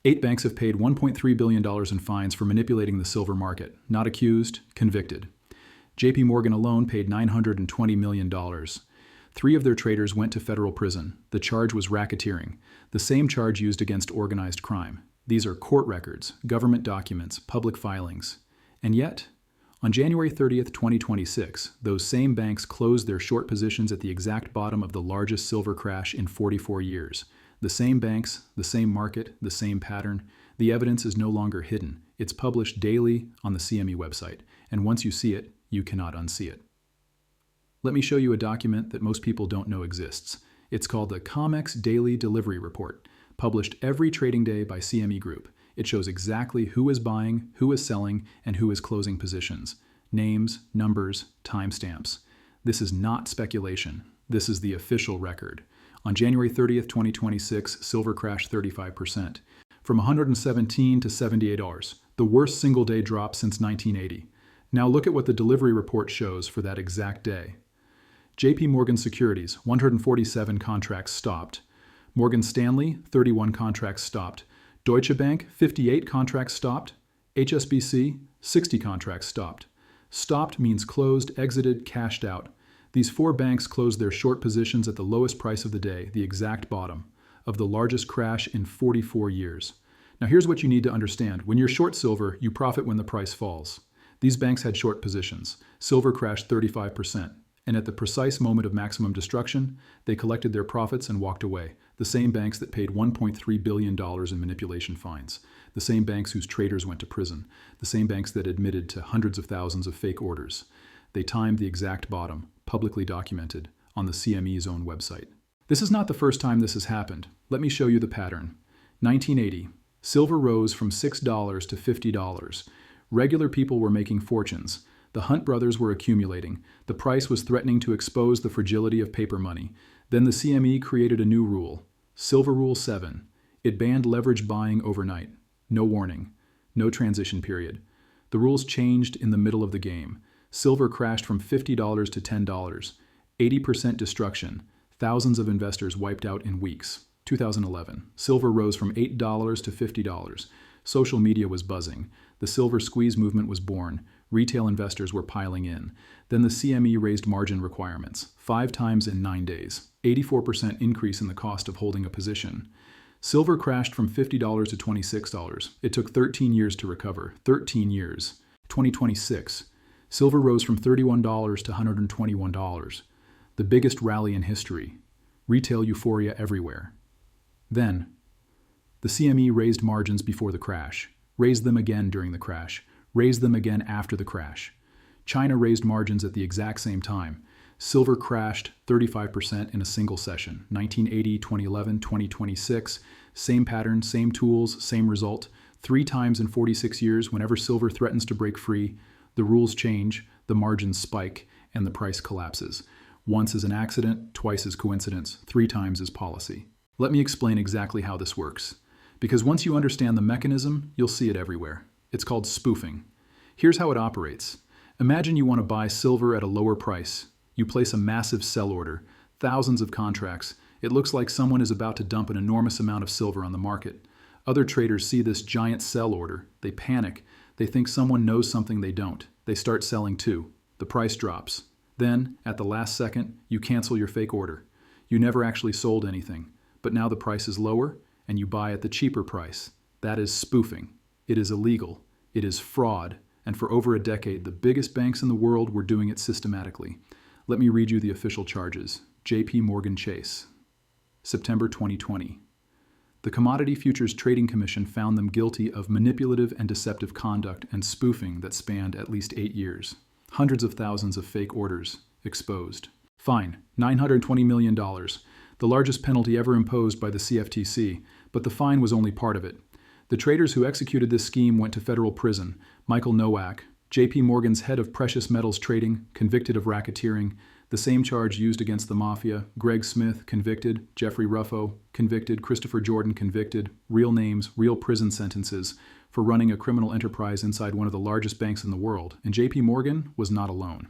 8 banks have paid $1.3 billion in fines for manipulating the silver market. Not accused, convicted. JP Morgan alone paid $920 million. 3 of their traders went to federal prison. The charge was racketeering, the same charge used against organized crime. These are court records, government documents, public filings. And yet, on January 30th, 2026, those same banks closed their short positions at the exact bottom of the largest silver crash in 44 years. The same banks, the same market, the same pattern. The evidence is no longer hidden. It's published daily on the CME website, and once you see it, you cannot unsee it. Let me show you a document that most people don't know exists. It's called the COMEX Daily Delivery Report, published every trading day by CME Group. It shows exactly who is buying, who is selling, and who is closing positions. Names, numbers, timestamps. This is not speculation. This is the official record. On January 30th, 2026, silver crashed 35%, from $117 to $78, the worst single-day drop since 1980. Now look at what the delivery report shows for that exact day. JP Morgan Securities, 147 contracts stopped. Morgan Stanley, 31 contracts stopped. Deutsche Bank, 58 contracts stopped. HSBC, 60 contracts stopped. Stopped means closed, exited, cashed out. These 4 banks closed their short positions at the lowest price of the day, the exact bottom, of the largest crash in 44 years. Now here's what you need to understand. When you're short silver, you profit when the price falls. These banks had short positions. Silver crashed 35%. And at the precise moment of maximum destruction, they collected their profits and walked away. The same banks that paid $1.3 billion in manipulation fines. The same banks whose traders went to prison. The same banks that admitted to hundreds of thousands of fake orders. They timed the exact bottom, publicly documented, on the CME's own website. This is not the first time this has happened. Let me show you the pattern. 1980, silver rose from $6 to $50. Regular people were making fortunes. The Hunt brothers were accumulating. The price was threatening to expose the fragility of paper money. Then the CME created a new rule, Silver Rule 7. It banned leverage buying overnight. No warning. No transition period. The rules changed in the middle of the game. Silver crashed from $50 to $10. 80% destruction. Thousands of investors wiped out in weeks. 2011. Silver rose from $8 to $50. Social media was buzzing. The silver squeeze movement was born. Retail investors were piling in. Then the CME raised margin requirements, 5 times in 9 days, 84% increase in the cost of holding a position. Silver crashed from $50 to $26. It took 13 years to recover, 13 years. 2026, silver rose from $31 to $121, the biggest rally in history. Retail euphoria everywhere. Then, the CME raised margins before the crash, raised them again during the crash, raised them again after the crash. China raised margins at the exact same time. Silver crashed 35% in a single session. 1980, 2011, 2026. Same pattern, same tools, same result. 3 times in 46 years, whenever silver threatens to break free, the rules change, the margins spike, and the price collapses. Once is an accident, twice is coincidence, 3 times is policy. Let me explain exactly how this works. Because once you understand the mechanism, you'll see it everywhere. It's called spoofing. Here's how it operates. Imagine you want to buy silver at a lower price. You place a massive sell order, thousands of contracts. It looks like someone is about to dump an enormous amount of silver on the market. Other traders see this giant sell order. They panic. They think someone knows something they don't. They start selling too. The price drops. Then, at the last second, you cancel your fake order. You never actually sold anything, but now the price is lower, and you buy at the cheaper price. That is spoofing. It is illegal. It is fraud. And for over a decade, the biggest banks in the world were doing it systematically. Let me read you the official charges. JP Morgan Chase. September 2020. The Commodity Futures Trading Commission found them guilty of manipulative and deceptive conduct and spoofing that spanned at least 8 years. Hundreds of thousands of fake orders exposed. Fine, $920 million, the largest penalty ever imposed by the CFTC, but the fine was only part of it. The traders who executed this scheme went to federal prison. Michael Nowak, JP Morgan's head of precious metals trading, convicted of racketeering, the same charge used against the mafia. Greg Smith, convicted. Jeffrey Ruffo, convicted. Christopher Jordan, convicted. Real names, real prison sentences for running a criminal enterprise inside one of the largest banks in the world. And JP Morgan was not alone.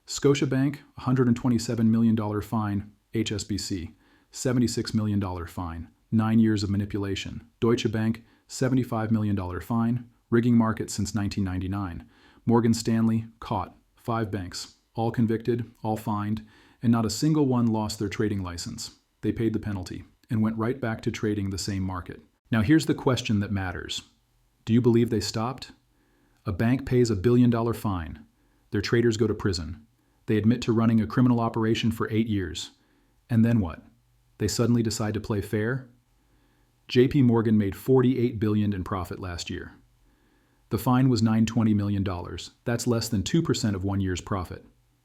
Scotiabank, $127 million fine. HSBC, $76 million fine. 9 years of manipulation. Deutsche Bank, $75 million fine, rigging market since 1999. Morgan Stanley, caught. 5 banks, all convicted, all fined, and not a single one lost their trading license. They paid the penalty and went right back to trading the same market. Now here's the question that matters. Do you believe they stopped? A bank pays $1 billion fine. Their traders go to prison. They admit to running a criminal operation for 8 years. And then what? They suddenly decide to play fair? JP Morgan made $48 billion in profit last year. The fine was $920 million. That's less than 2% of 1 year's profit.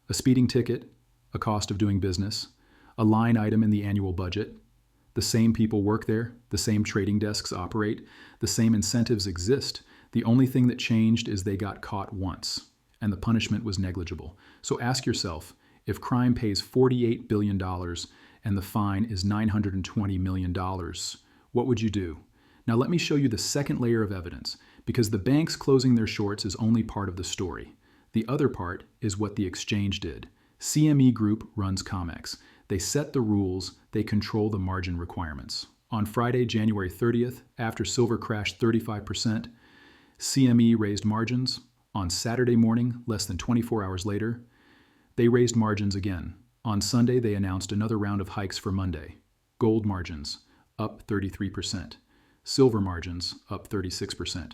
A speeding ticket, a cost of doing business, a line item in the annual budget. The same people work there, the same trading desks operate, the same incentives exist. The only thing that changed is they got caught once, and the punishment was negligible. So ask yourself, if crime pays $48 billion and the fine is $920 million, what would you do? Now let me show you the second layer of evidence, because the banks closing their shorts is only part of the story. The other part is what the exchange did. CME Group runs COMEX. They set the rules, they control the margin requirements. On Friday, January 30th, after silver crashed 35%, CME raised margins. On Saturday morning, less than 24 hours later, they raised margins again. On Sunday, they announced another round of hikes for Monday. Gold margins, up 33%. Silver margins, up 36%.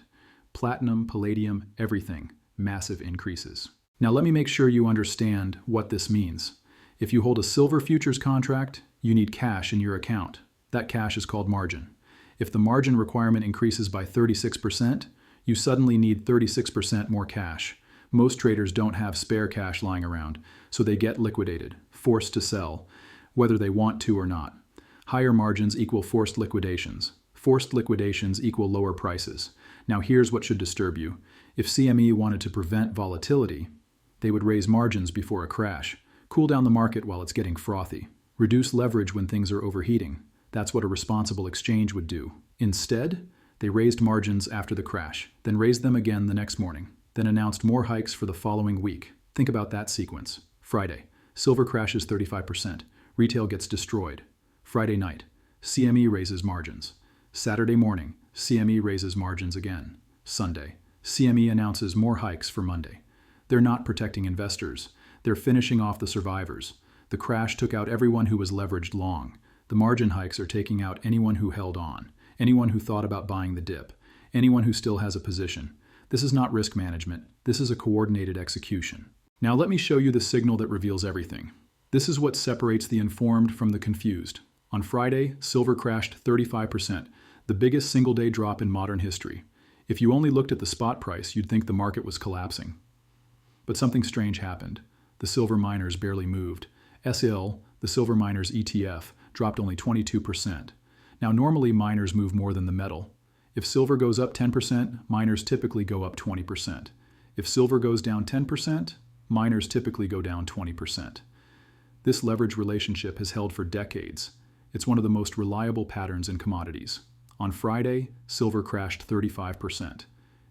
Platinum, palladium, everything, massive increases. Now let me make sure you understand what this means. If you hold a silver futures contract, you need cash in your account. That cash is called margin. If the margin requirement increases by 36%, you suddenly need 36% more cash. Most traders don't have spare cash lying around, so they get liquidated, forced to sell, whether they want to or not. Higher margins equal forced liquidations. Forced liquidations equal lower prices. Now here's what should disturb you. If CME wanted to prevent volatility, they would raise margins before a crash, cool down the market while it's getting frothy, reduce leverage when things are overheating. That's what a responsible exchange would do. Instead, they raised margins after the crash, then raised them again the next morning, then announced more hikes for the following week. Think about that sequence. Friday, silver crashes 35%. Retail gets destroyed. Friday night, CME raises margins. Saturday morning, CME raises margins again. Sunday, CME announces more hikes for Monday. They're not protecting investors. They're finishing off the survivors. The crash took out everyone who was leveraged long. The margin hikes are taking out anyone who held on, anyone who thought about buying the dip, anyone who still has a position. This is not risk management. This is a coordinated execution. Now let me show you the signal that reveals everything. This is what separates the informed from the confused. On Friday, silver crashed 35%, the biggest single-day drop in modern history. If you only looked at the spot price, you'd think the market was collapsing. But something strange happened. The silver miners barely moved. SL, the silver miners ETF, dropped only 22%. Now normally miners move more than the metal. If silver goes up 10%, miners typically go up 20%. If silver goes down 10%, miners typically go down 20%. This leverage relationship has held for decades. It's one of the most reliable patterns in commodities. On Friday, silver crashed 35%.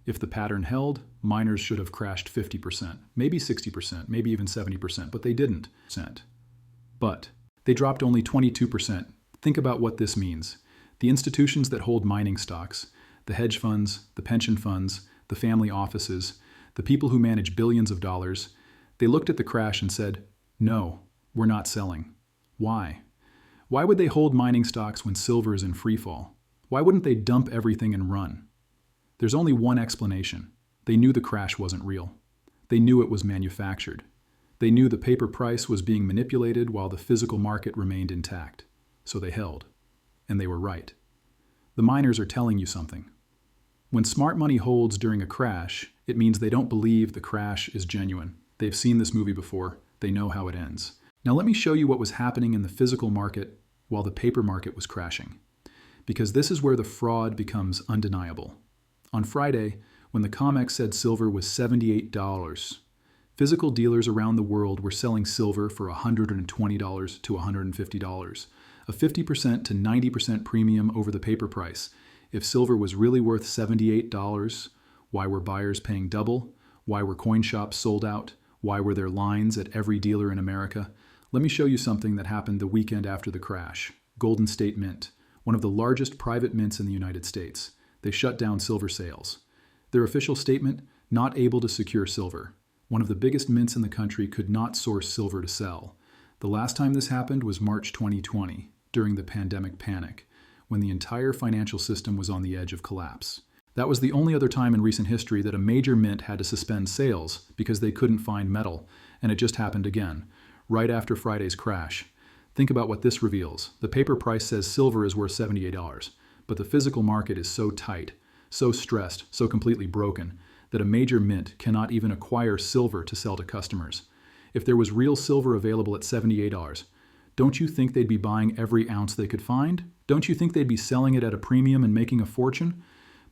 If the pattern held, miners should have crashed 50%, maybe 60%, maybe even 70%, but they didn't. But they dropped only 22%. Think about what this means. The institutions that hold mining stocks, the hedge funds, the pension funds, the family offices, the people who manage billions of dollars, they looked at the crash and said, "No, we're not selling." Why? Why would they hold mining stocks when silver is in free fall? Why wouldn't they dump everything and run? There's only one explanation. They knew the crash wasn't real. They knew it was manufactured. They knew the paper price was being manipulated while the physical market remained intact. So they held. And they were right. The miners are telling you something. When smart money holds during a crash, it means they don't believe the crash is genuine. They've seen this movie before. They know how it ends. Now let me show you what was happening in the physical market while the paper market was crashing. Because this is where the fraud becomes undeniable. On Friday, when the COMEX said silver was $78, physical dealers around the world were selling silver for $120 to $150, a 50% to 90% premium over the paper price. If silver was really worth $78, why were buyers paying double? Why were coin shops sold out? Why were there lines at every dealer in America? Let me show you something that happened the weekend after the crash. Golden State Mint, one of the largest private mints in the United States. They shut down silver sales. Their official statement, not able to secure silver. One of the biggest mints in the country could not source silver to sell. The last time this happened was March 2020, during the pandemic panic, when the entire financial system was on the edge of collapse. That was the only other time in recent history that a major mint had to suspend sales because they couldn't find metal, and it just happened again, right after Friday's crash. Think about what this reveals. The paper price says silver is worth $78, but the physical market is so tight, so stressed, so completely broken, that a major mint cannot even acquire silver to sell to customers. If there was real silver available at $78, don't you think they'd be buying every ounce they could find? Don't you think they'd be selling it at a premium and making a fortune?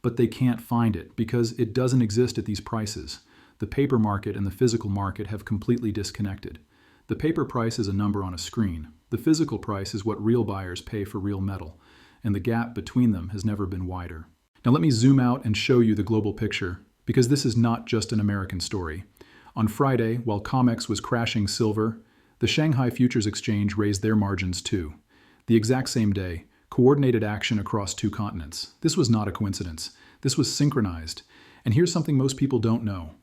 But they can't find it because it doesn't exist at these prices. The paper market and the physical market have completely disconnected. The paper price is a number on a screen. The physical price is what real buyers pay for real metal, and the gap between them has never been wider. Now let me zoom out and show you the global picture, because this is not just an American story. On Friday, while COMEX was crashing silver, the Shanghai Futures Exchange raised their margins too. The exact same day, coordinated action across two continents. This was not a coincidence. This was synchronized. And here's something most people don't know.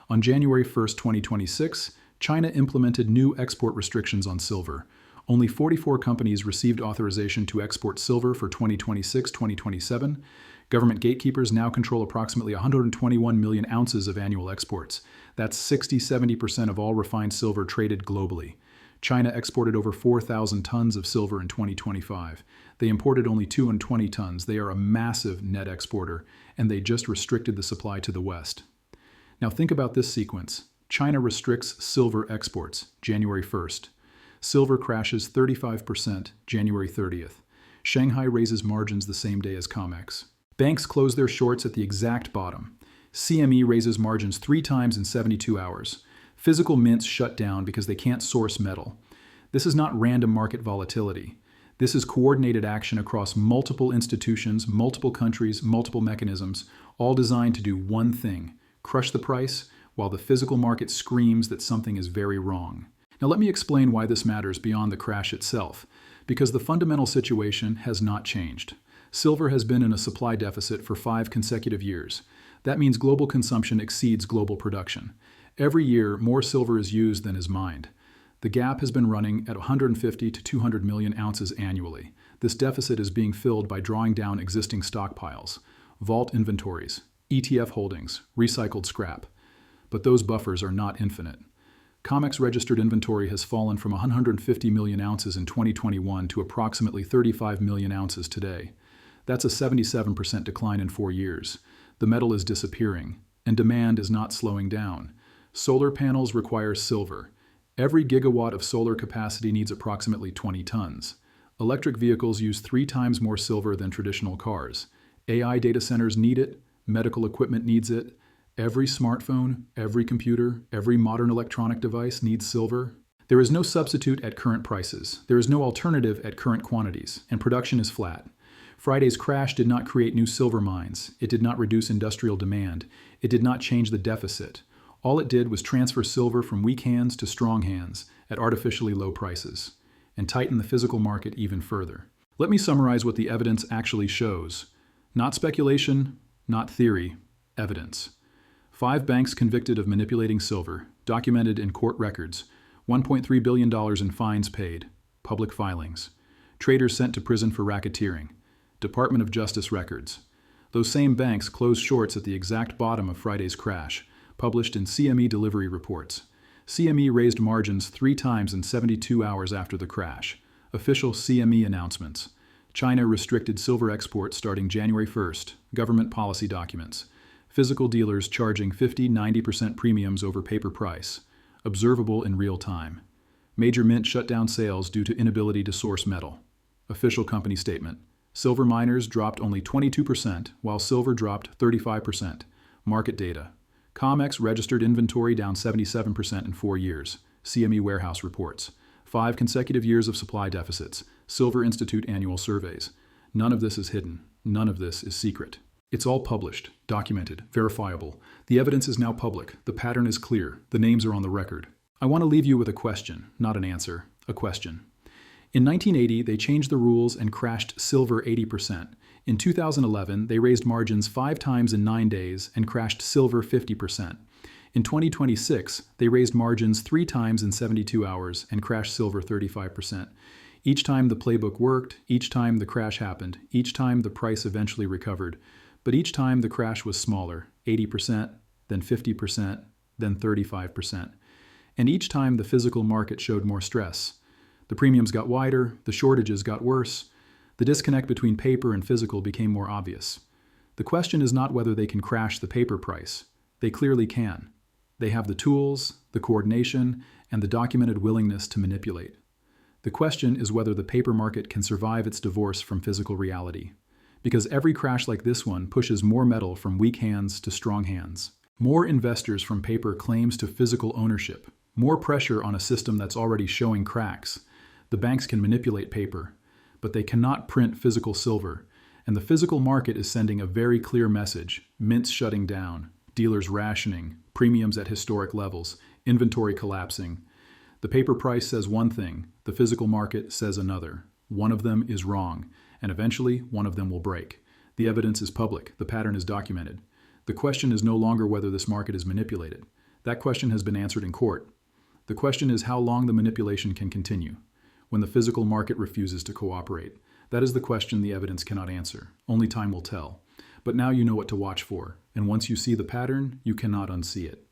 On January 1st, 2026, China implemented new export restrictions on silver. Only 44 companies received authorization to export silver for 2026-2027. Government gatekeepers now control approximately 121 million ounces of annual exports. That's 60-70% of all refined silver traded globally. China exported over 4,000 tons of silver in 2025. They imported only 220 tons. They are a massive net exporter, and they just restricted the supply to the West. Now think about this sequence. China restricts silver exports, January 1st. Silver crashes 35%, January 30th. Shanghai raises margins the same day as COMEX. Banks close their shorts at the exact bottom. CME raises margins 3 times in 72 hours. Physical mints shut down because they can't source metal. This is not random market volatility. This is coordinated action across multiple institutions, multiple countries, multiple mechanisms, all designed to do one thing: crush the price while the physical market screams that something is very wrong. Now let me explain why this matters beyond the crash itself, because the fundamental situation has not changed. Silver has been in a supply deficit for 5 consecutive years. That means global consumption exceeds global production. Every year, more silver is used than is mined. The gap has been running at 150 to 200 million ounces annually. This deficit is being filled by drawing down existing stockpiles, vault inventories, ETF holdings, recycled scrap. But those buffers are not infinite. COMEX registered inventory has fallen from 150 million ounces in 2021 to approximately 35 million ounces today. That's a 77% decline in 4 years. The metal is disappearing, and demand is not slowing down. Solar panels require silver. Every gigawatt of solar capacity needs approximately 20 tons. Electric vehicles use 3 times more silver than traditional cars. AI data centers need it. Medical equipment needs it. Every smartphone, every computer, every modern electronic device needs silver. There is no substitute at current prices. There is no alternative at current quantities, and production is flat. Friday's crash did not create new silver mines. It did not reduce industrial demand. It did not change the deficit. All it did was transfer silver from weak hands to strong hands at artificially low prices, and tighten the physical market even further. Let me summarize what the evidence actually shows. Not speculation, not theory, evidence. 5 banks convicted of manipulating silver, documented in court records. $1.3 billion in fines paid, public filings. Traders sent to prison for racketeering. Department of Justice records. Those same banks closed shorts at the exact bottom of Friday's crash, published in CME delivery reports. CME raised margins 3 times in 72 hours after the crash. Official CME announcements. China restricted silver exports starting January 1st. Government policy documents. Physical dealers charging 50-90% premiums over paper price. Observable in real time. Major mint shut down sales due to inability to source metal. Official company statement. Silver miners dropped only 22%, while silver dropped 35%. Market data. COMEX registered inventory down 77% in 4 years. CME warehouse reports. 5 consecutive years of supply deficits. Silver Institute annual surveys. None of this is hidden. None of this is secret. It's all published, documented, verifiable. The evidence is now public. The pattern is clear. The names are on the record. I want to leave you with a question, not an answer. A question. In 1980, they changed the rules and crashed silver 80%. In 2011, they raised margins 5 times in 9 days and crashed silver 50%. In 2026, they raised margins 3 times in 72 hours and crashed silver 35%. Each time the playbook worked, each time the crash happened, each time the price eventually recovered. But each time the crash was smaller, 80%, then 50%, then 35%. And each time the physical market showed more stress. The premiums got wider, the shortages got worse, the disconnect between paper and physical became more obvious. The question is not whether they can crash the paper price. They clearly can. They have the tools, the coordination, and the documented willingness to manipulate. The question is whether the paper market can survive its divorce from physical reality. Because every crash like this one pushes more metal from weak hands to strong hands. More investors from paper claims to physical ownership. More pressure on a system that's already showing cracks. The banks can manipulate paper, but they cannot print physical silver. And the physical market is sending a very clear message. Mints shutting down, dealers rationing, premiums at historic levels, inventory collapsing. The paper price says one thing, the physical market says another. One of them is wrong, and eventually one of them will break. The evidence is public, the pattern is documented. The question is no longer whether this market is manipulated. That question has been answered in court. The question is how long the manipulation can continue, when the physical market refuses to cooperate. That is the question the evidence cannot answer. Only time will tell. But now you know what to watch for, and once you see the pattern, you cannot unsee it.